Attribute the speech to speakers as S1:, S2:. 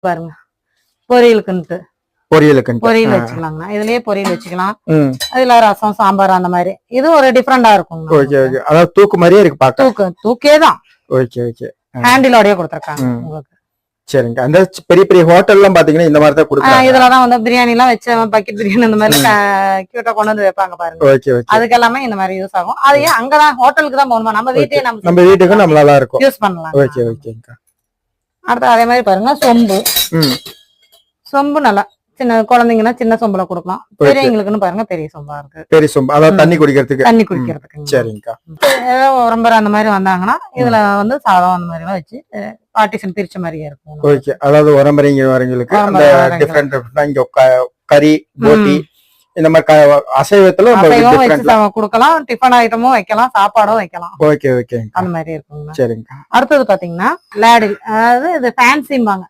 S1: பாருங்க பொரியலுக்குன்ட்டு பொரியல்
S2: பொரியல்
S1: வச்சுக்கலாங்கண்ணா. இதுலயே பொரியல் வச்சுக்கலாம். அதுல ரசம் சாம்பார் அந்த மாதிரி. இது ஒரு டிஃபரெண்டா இருக்கும்.
S2: அதாவது தூக்கு மாதிரியே இருக்கு பாக்க.
S1: தூக்கேதான். ஹேண்டிலோடய கொடுத்துருக்காங்க உங்களுக்கு.
S2: சரிங்க. அந்த பெரிய பெரிய ஹோட்டல் எல்லாம் பாத்தீங்கன்னா இந்த மாதிரி தான் கொடுக்குறாங்க.
S1: இதுலதான் வந்து பிரியாணி எல்லாம் வச்ச பக்கெட் பிரியாணி அந்த மாதிரி கியூட்டா கொண்டு வந்து வைப்பாங்க பாருங்க. அதுக்கு எல்லாமே இந்த மாதிரி யூஸ் ஆகும். அது ஏன் அங்கதான் ஹோட்டலுக்கு தான் போகணுமா, நம்ம வீட்டையே நம்ம
S2: வீட்டுக்கு நம்ம நல்லா இருக்கும்
S1: யூஸ் பண்ணலாம். அடுத்து அதே மாதிரி பாருங்க சொம்பு நல்லா சின்ன குழந்தைங்கன்னா சின்ன சொம்புல கொடுக்கலாம். பெரியவங்களுக்குன்னு பாருங்க பெரிய சொம்பா இருக்கு.
S2: பெரிய சொம்பு அதாவது தண்ணி
S1: குடிக்கிறதுக்கு.
S2: சரிங்கக்கா.
S1: உடம்புற அந்த மாதிரி வந்தாங்கன்னா இதுல வந்து சாதம் அந்த மாதிரி எல்லாம் வச்சு பார்ட்டிஷன் பிரிச்ச மாதிரியே இருக்கும்.
S2: ஓகே. அதாவது உடம்புறீங்க வரவங்களுக்கு அந்த டிஃபரெண்ட் இங்க கறி போட்டி இந்த மாதிரி அசைவத்துல
S1: வச்சு கொடுக்கலாம். டிஃபன் ஐட்டமும் வைக்கலாம், சாப்பாடும் வைக்கலாம்.
S2: ஓகே ஓகே
S1: அந்த மாதிரி இருக்கும்.
S2: சரிங்க.
S1: அடுத்தது பாத்தீங்கன்னா லேடில், அதாவது இது ஃபேன்சிம்பாங்க.